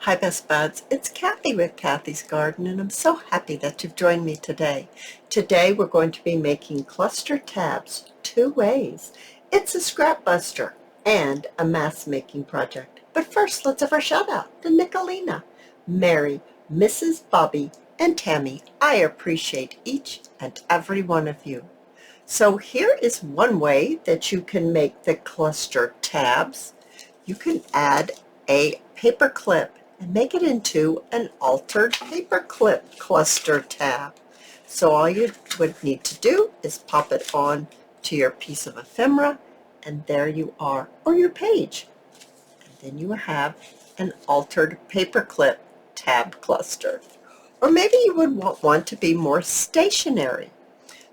Hi Best Buds, it's Cathy with Cathy's Garden, and I'm so happy that you've joined me today. Today we're going to be making cluster tabs two ways. It's a scrap buster and a mask making project. But first, let's have our shout out to Nicolina, Mary, Mrs. Bobby, and Tammy. I appreciate each and every one of you. So here is one way that you can make the cluster tabs. You can add a paper clip and make it into an altered paperclip cluster tab. So all you would need to do is pop it on to your piece of ephemera, and there you are, or your page. And then you have an altered paperclip tab cluster. Or maybe you would want to be more stationary.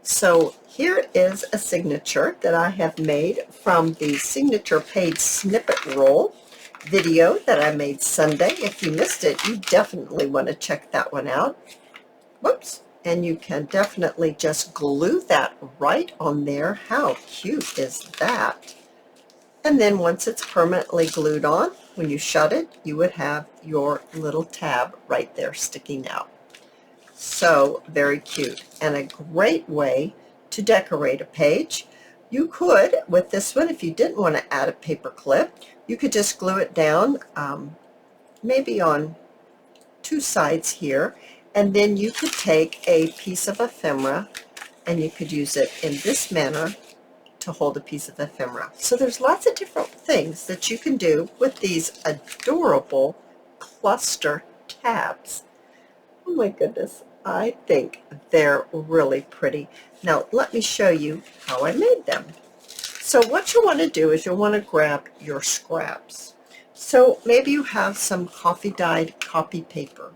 So here is a signature that I have made from the signature page snippet roll video that I made Sunday. If you missed it, you definitely want to check that one out. Whoops. And you can definitely just glue that right on there. How cute is that? And then once it's permanently glued on, when you shut it, you would have your little tab right there sticking out. So very cute, and a great way to decorate a page. You could, with this one, if you didn't want to add a paper clip, you could just glue it down maybe on two sides here, and then you could take a piece of ephemera and you could use it in this manner to hold a piece of ephemera. So there's lots of different things that you can do with these adorable cluster tabs. Oh my goodness, I think they're really pretty. Now let me show you how I made them. So what you want to do is you'll want to grab your scraps. So maybe you have some coffee dyed copy paper,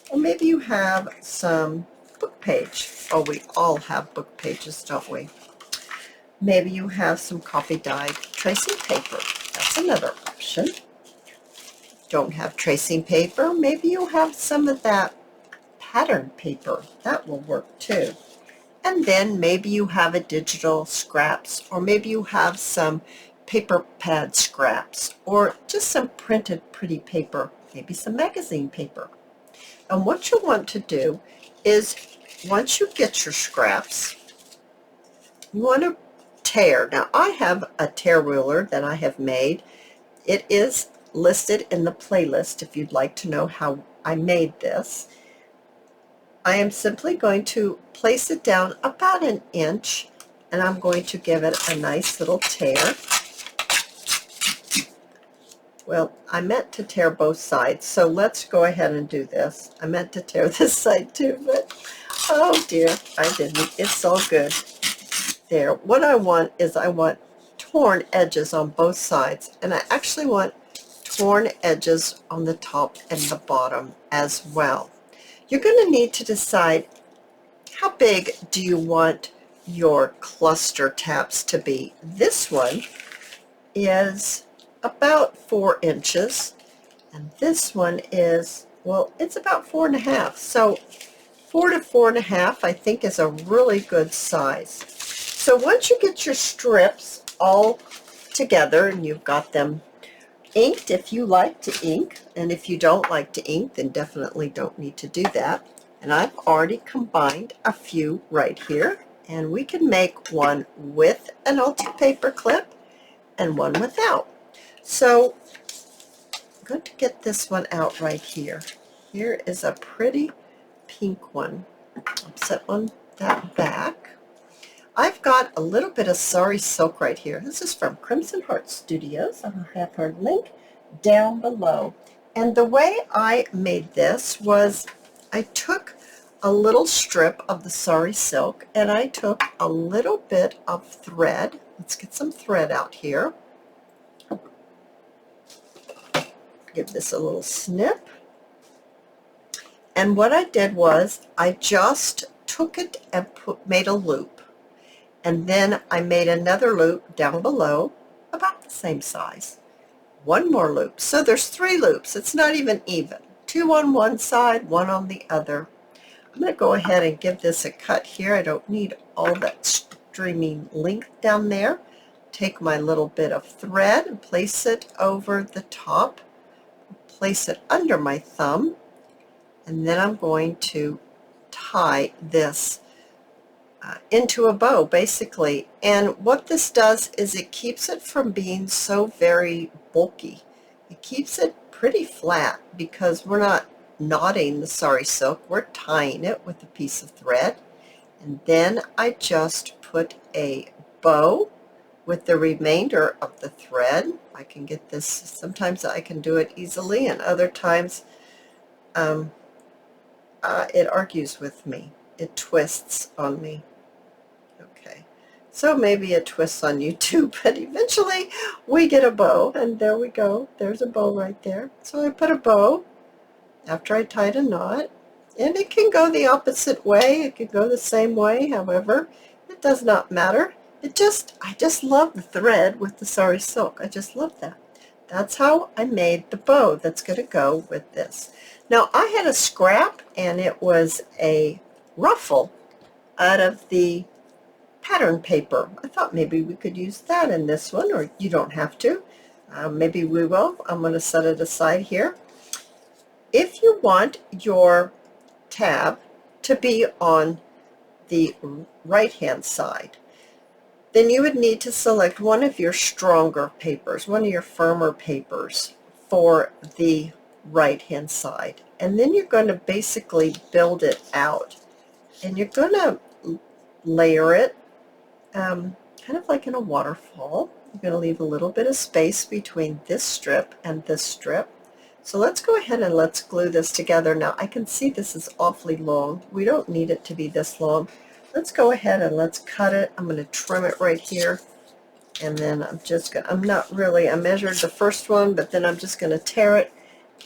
or maybe you have some book page. Oh, we all have book pages, don't we? Maybe you have some coffee dyed tracing paper. That's another option. Don't have tracing paper, maybe you have some of that pattern paper. That will work too. And then maybe you have a digital scraps, or maybe you have some paper pad scraps, or just some printed pretty paper, maybe some magazine paper. And what you want to do is, once you get your scraps, you want to tear. Now I have a tear ruler that I have made. It is listed in the playlist if you'd like to know how I made this. I am simply going to place it down about an inch, and I'm going to give it a nice little tear. Well, I meant to tear both sides, so let's go ahead and do this. I meant to tear this side too, but oh dear, I didn't. It's all good. There. What I want is I want torn edges on both sides, and I actually want torn edges on the top and the bottom as well. You're going to need to decide how big do you want your cluster tabs to be. This one is about 4 inches, and this one is, well, it's about 4.5. So 4 to 4.5 I think is a really good size. So once you get your strips all together and you've got them inked, if you like to ink, and if you don't like to ink, then definitely don't need to do that. And I've already combined a few right here, and we can make one with an altered paper clip and one without. So I'm going to get this one out right here. Here is a pretty pink one. I'll set on that back. I've got a little bit of sari silk right here. This is from Crimson Heart Studios. I'll have her link down below. And the way I made this was I took a little strip of the sari silk and I took a little bit of thread. Let's get some thread out here. Give this a little snip. And what I did was I just took it and made a loop. And then I made another loop down below, about the same size. One more loop. So there's 3 loops. It's not even. 2 on one side, 1 on the other. I'm going to go ahead and give this a cut here. I don't need all that streaming length down there. Take my little bit of thread and place it over the top. place it under my thumb, and then I'm going to tie this into a bow, basically. And what this does is it keeps it from being so very bulky. It keeps it pretty flat because we're not knotting the sari silk, we're tying it with a piece of thread. And then I just put a bow with the remainder of the thread. I can get this, sometimes I can do it easily, and other times it argues with me. It twists on me. Okay, so maybe it twists on you too, but eventually we get a bow, and there we go. There's a bow right there. So I put a bow after I tied a knot, and it can go the opposite way. It could go the same way. However, it does not matter. I just love the thread with the sari silk. I just love that. That's how I made the bow that's going to go with this. Now, I had a scrap, and it was a ruffle out of the pattern paper. I thought maybe we could use that in this one, or you don't have to. Maybe we will. I'm going to set it aside here. If you want your tab to be on the right-hand side, then you would need to select one of your stronger papers, one of your firmer papers for the right-hand side. And then you're going to basically build it out. And you're going to layer it kind of like in a waterfall. You're going to leave a little bit of space between this strip and this strip. So let's go ahead and let's glue this together. Now I can see this is awfully long. We don't need it to be this long. Let's go ahead and let's cut it. I'm going to trim it right here, and then I measured the first one, but then I'm just going to tear it.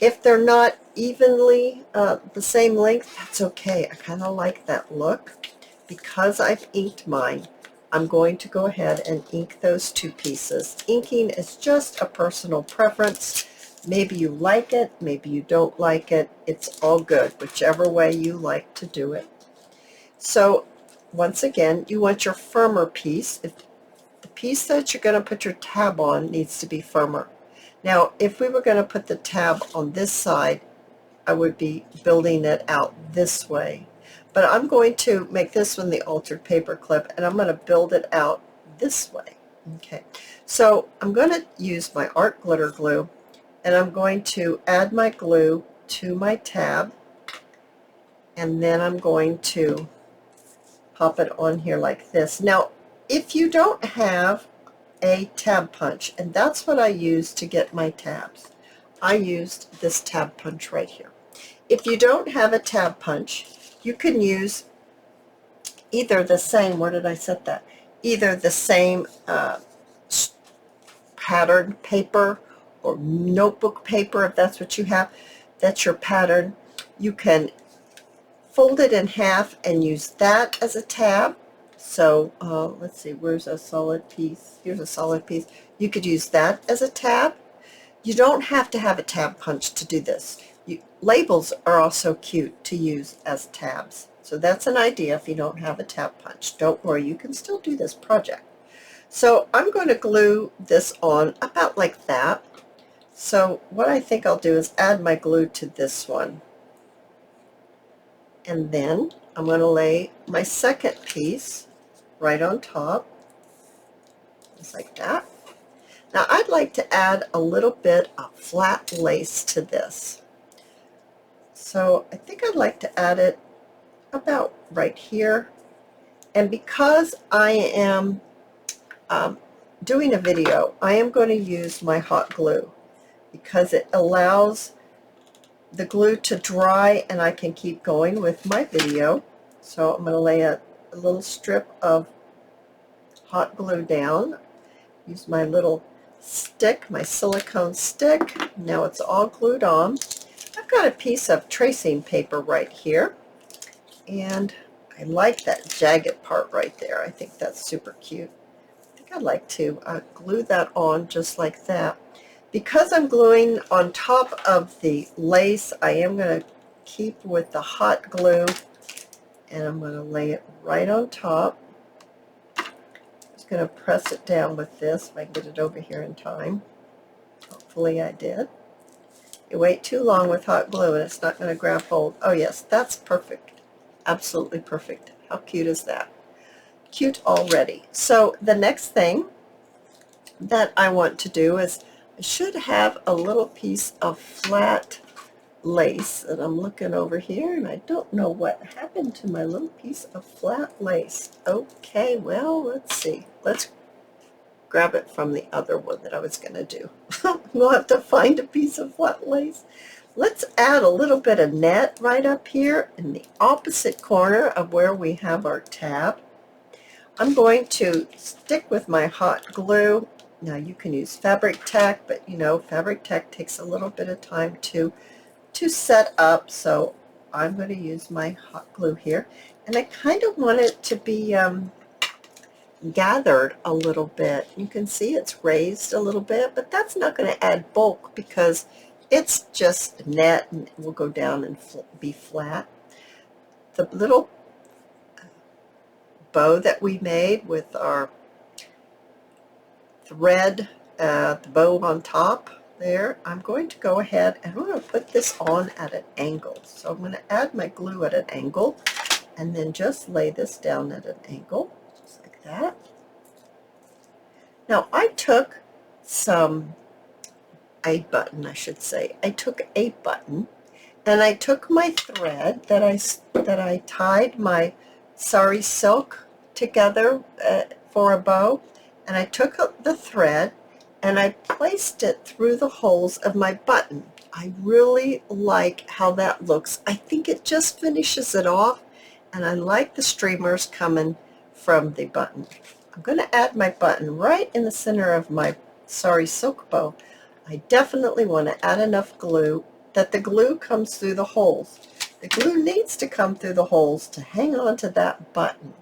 If they're not evenly the same length, that's okay. I kind of like that look. Because I've inked mine, I'm going to go ahead and ink those two pieces. Inking is just a personal preference. Maybe you like it, maybe you don't like it. It's all good, whichever way you like to do it. So once again, you want your firmer piece. If the piece that you're going to put your tab on needs to be firmer. Now, if we were going to put the tab on this side, I would be building it out this way. But I'm going to make this one the altered paper clip, and I'm going to build it out this way. Okay, so I'm going to use my art glitter glue, and I'm going to add my glue to my tab, and then I'm going to pop it on here like this. Now, if you don't have a tab punch, and that's what I used to get my tabs, I used this tab punch right here. If you don't have a tab punch, you can use either the same, where did I set that? Either the same pattern paper or notebook paper, if that's what you have, that's your pattern. You can fold it in half and use that as a tab. So let's see, where's a solid piece? Here's a solid piece. You could use that as a tab. You don't have to have a tab punch to do this. Labels are also cute to use as tabs. So that's an idea if you don't have a tab punch. Don't worry, you can still do this project. So I'm going to glue this on about like that. So what I think I'll do is add my glue to this one. And then I'm going to lay my second piece right on top, just like that. Now I'd like to add a little bit of flat lace to this. So I think I'd like to add it about right here. And because I am doing a video, I am going to use my hot glue because it allows the glue to dry and I can keep going with my video. So I'm going to lay a little strip of hot glue down. Use my little stick, my silicone stick. Now it's all glued on. I've got a piece of tracing paper right here, and I like that jagged part right there. I think that's super cute. I think I'd like to glue that on just like that. Because I'm gluing on top of the lace, I am going to keep with the hot glue, and I'm going to lay it right on top. Just going to press it down with this if I can get it over here in time. Hopefully I did. You wait too long with hot glue and it's not going to grab hold. Oh yes, that's perfect. Absolutely perfect. How cute is that? Cute already. So the next thing that I want to do is I should have a little piece of flat lace, and I'm looking over here and I don't know what happened to my little piece of flat lace. Okay, well, let's see. Let's grab it from the other one that I was going to do. We'll have to find a piece of flat lace. Let's add a little bit of net right up here in the opposite corner of where we have our tab. I'm going to stick with my hot glue. Now you can use fabric tack, but you know fabric tack takes a little bit of time to set up, so I'm going to use my hot glue here, and I kind of want it to be gathered a little bit. You can see it's raised a little bit, but that's not going to add bulk because it's just net and it will go down and be flat. The little bow that we made with our thread, the bow on top there, I'm going to go ahead and I'm going to put this on at an angle. So I'm going to add my glue at an angle and then just lay this down at an angle, just like that. Now I took a button, I should say. I took a button and I took my thread that I tied my sari silk together for a bow, and I took the thread and I placed it through the holes of my button. I really like how that looks. I think it just finishes it off, and I like the streamers coming from the button. I'm going to add my button right in the center of my sari silk bow. I definitely want to add enough glue that the glue comes through the holes. The glue needs to come through the holes to hang on to that button.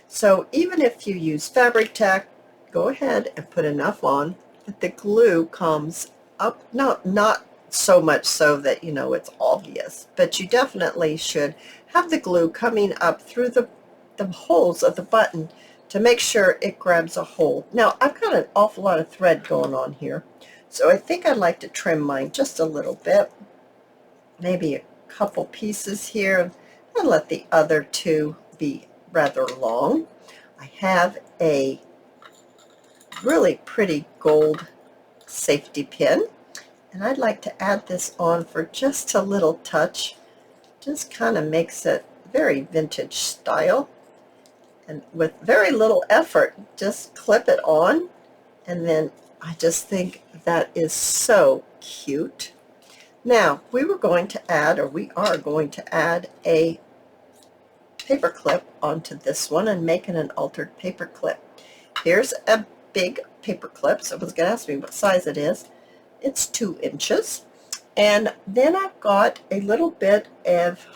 So even if you use fabric tack, go ahead and put enough on that the glue comes up, not so much so that you know it's obvious, but you definitely should have the glue coming up through the holes of the button to make sure it grabs a hold. Now I've got an awful lot of thread going on here, so I think I'd like to trim mine just a little bit, maybe a couple pieces here, and let the other two be rather long. I have a really pretty gold safety pin, and I'd like to add this on for just a little touch. Just kind of makes it very vintage style, and with very little effort, just clip it on, and then I just think that is so cute. Now we are going to add a paper clip onto this one and making an altered paper clip. Here's a big paper clip. Someone's going to ask me what size it is. It's 2 inches. And then I've got a little bit of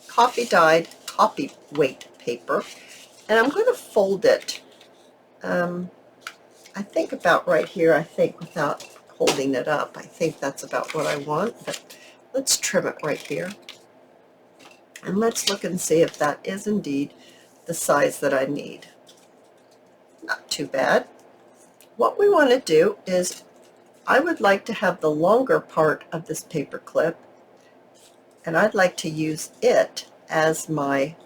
coffee-dyed copy weight paper, and I'm going to fold it, I think about right here, I think without holding it up. I think that's about what I want, but let's trim it right here. And let's look and see if that is indeed the size that I need. Not too bad. What we want to do is I would like to have the longer part of this paper clip, and I'd like to use it as my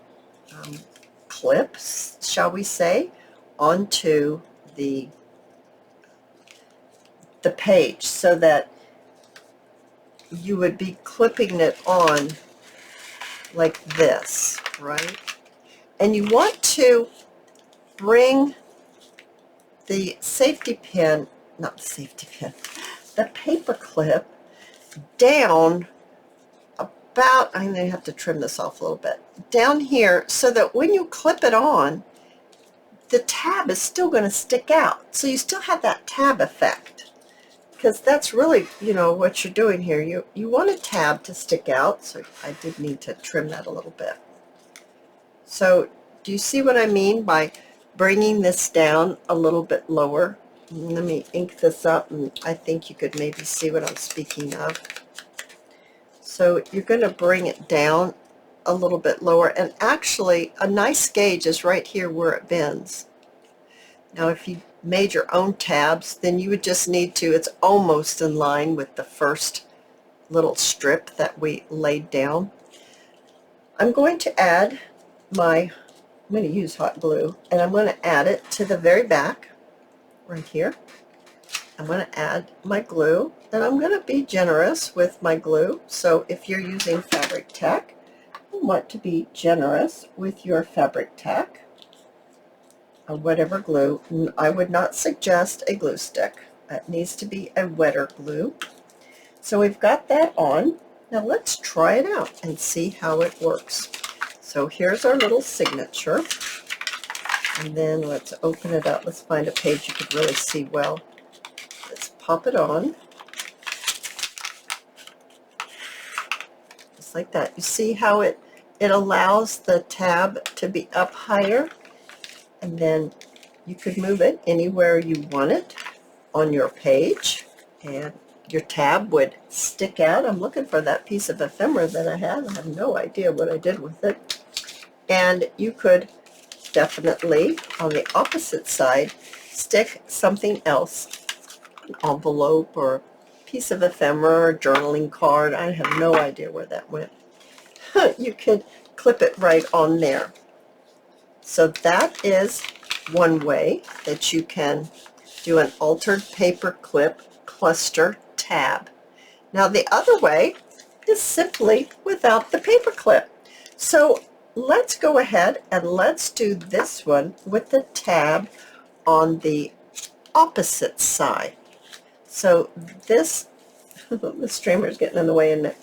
clips, shall we say, onto the page, so that you would be clipping it on like this, right? And you want to bring the safety pin, not the safety pin, the paper clip down about, I'm going to have to trim this off a little bit, down here, so that when you clip it on, the tab is still going to stick out. So you still have that tab effect, because that's really, you know, what you're doing here. You want a tab to stick out, so I did need to trim that a little bit. So do you see what I mean by bringing this down a little bit lower? Let me ink this up, and I think you could maybe see what I'm speaking of. So you're going to bring it down a little bit lower, and actually a nice gauge is right here where it bends. Now if you made your own tabs, then you would just need to, it's almost in line with the first little strip that we laid down. I'm going to add I'm going to use hot glue, and I'm going to add it to the very back right here. I'm going to add my glue, and I'm going to be generous with my glue. So if you're using fabric tack, you want to be generous with your fabric tack or whatever glue. I would not suggest a glue stick. It needs to be a wetter glue. So we've got that on. Now let's try it out and see how it works. So here's our little signature. And then let's open it up. Let's find a page you could really see well. Let's pop it on. Just like that. You see how it allows the tab to be up higher, and then you could move it anywhere you want it on your page, and your tab would stick out. I'm looking for that piece of ephemera that I have. I have no idea what I did with it. And you could definitely, on the opposite side, stick something else, an envelope or a piece of ephemera or journaling card. I have no idea where that went. You could clip it right on there. So that is one way that you can do an altered paper clip cluster tab. Now the other way is simply without the paper clip. So let's go ahead and let's do this one with the tab on the opposite side. So this, the streamer is getting in the way, and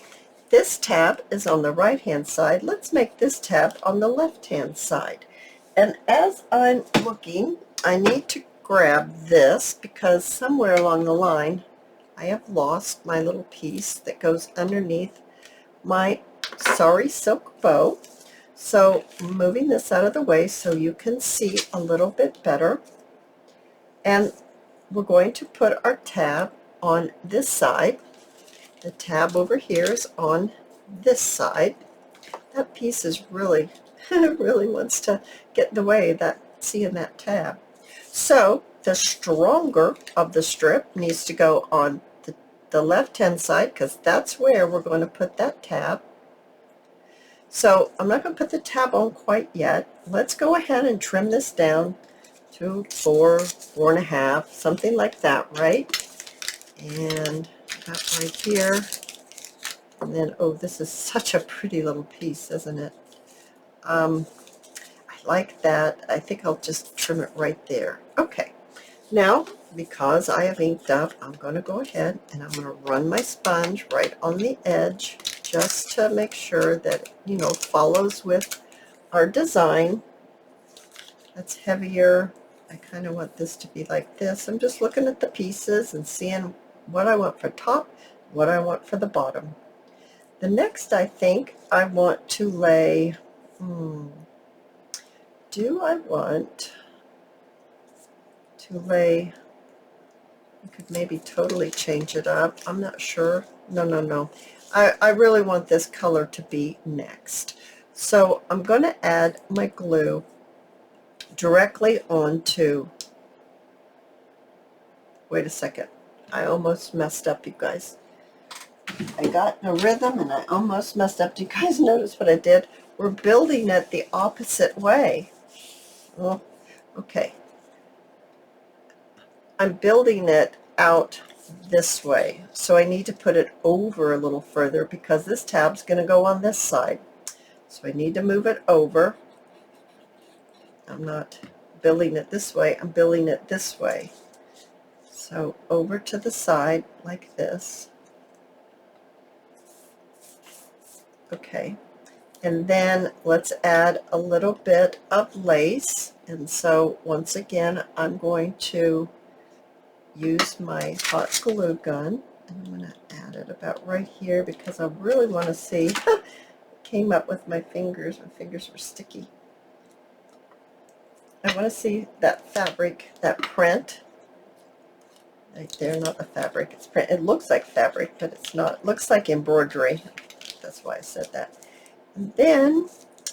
this tab is on the right hand side. Let's make this tab on the left hand side. And as I'm looking, I need to grab this because somewhere along the line I have lost my little piece that goes underneath my Sorry Silk bow. So moving this out of the way so you can see a little bit better. And we're going to put our tab on this side. The tab over here is on this side. That piece is really, really wants to get in the way of that, seeing that tab. So the stronger of the strip needs to go on the left-hand side, because that's where we're going to put that tab. So I'm not going to put the tab on quite yet. Let's go ahead and trim this down to 4.5, something like that, right? And that right here. And then, oh, this is such a pretty little piece, isn't it? I like that. I think I'll just trim it right there. Okay. Now, because I have inked up, I'm going to go ahead and I'm going to run my sponge right on the edge just to make sure that, you know, follows with our design. That's heavier. I kind of want this to be like this. I'm just looking at the pieces and seeing what I want for top, what I want for the bottom. The next, I think I want to lay, do I want to lay, you could maybe totally change it up. I'm not sure. No. I really want this color to be next. So I'm going to add my glue directly onto, wait a second, I almost messed up, you guys. I got a rhythm and I almost messed up. Do you guys notice what I did? We're building it the opposite way. Well, okay. I'm building it out this way, so I need to put it over a little further because this tab's going to go on this side. So I need to move it over. I'm not building it this way, I'm building it this way. So over to the side like this. Okay, and then let's add a little bit of lace. And so once again, I'm going to use my hot glue gun, and I'm going to add it about right here because I really want to see. Came up with my fingers. My fingers were sticky. I want to see that fabric, that print right there. Not the fabric, it's print. It looks like fabric, but it's not. It looks like embroidery. That's why I said that. And then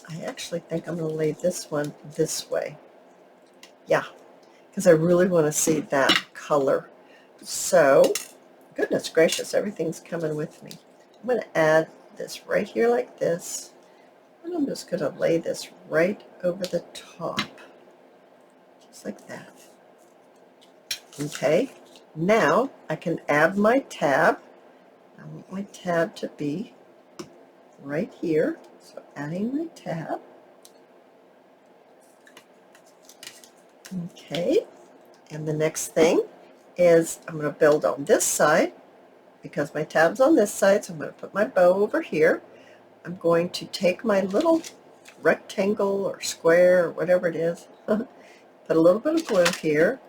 I actually think I'm going to lay this one this way. Yeah, because I really want to see that color. So, goodness gracious, everything's coming with me. I'm going to add this right here like this, and I'm just going to lay this right over the top, just like that. Okay, now I can add my tab. I want my tab to be right here, so adding my tab. Okay, and the next thing is I'm going to build on this side because my tab's on this side, so I'm going to put my bow over here. I'm going to take my little rectangle or square or whatever it is, put a little bit of glue here,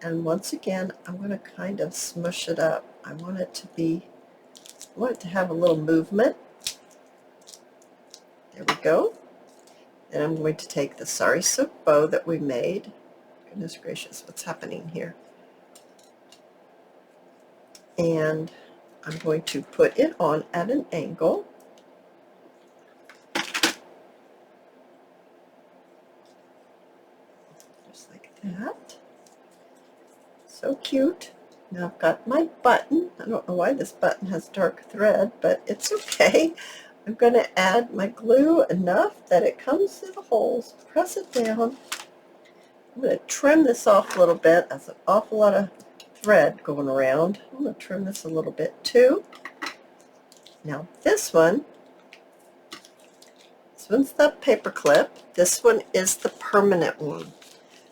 and once again I'm going to kind of smush it up. I want it to have a little movement. There we go. Then I'm going to take the sari silk bow that we made. Goodness gracious, what's happening here? And I'm going to put it on at an angle. Just like that. So cute. Now I've got my button. I don't know why this button has dark thread, but it's okay. I'm going to add my glue enough that it comes through the holes. Press it down. I'm going to trim this off a little bit. That's an awful lot of thread going around. I'm going to trim this a little bit too. Now this one's the paper clip. This one is the permanent one.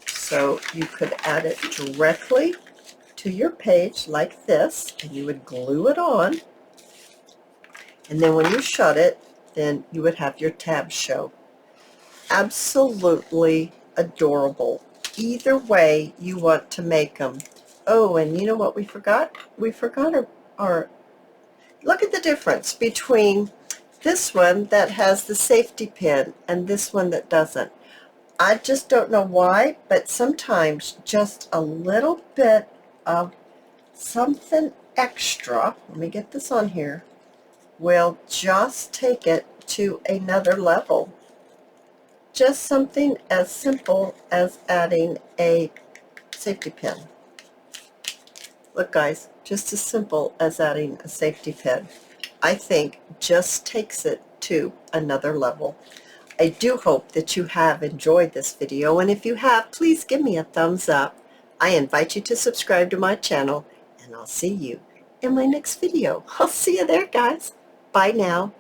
So you could add it directly to your page like this, and you would glue it on. And then when you shut it, then you would have your tabs show. Absolutely adorable. Either way you want to make them. Oh, and you know what we forgot? We forgot our look at the difference between this one that has the safety pin and this one that doesn't. I just don't know why, but sometimes just a little bit of something extra, let me get this on here, will just take it to another level. Just something as simple as adding a safety pin. Look guys, just as simple as adding a safety pin, I think just takes it to another level. I do hope that you have enjoyed this video, and if you have, please give me a thumbs up. I invite you to subscribe to my channel, and I'll see you in my next video. I'll see you there, guys. Bye now.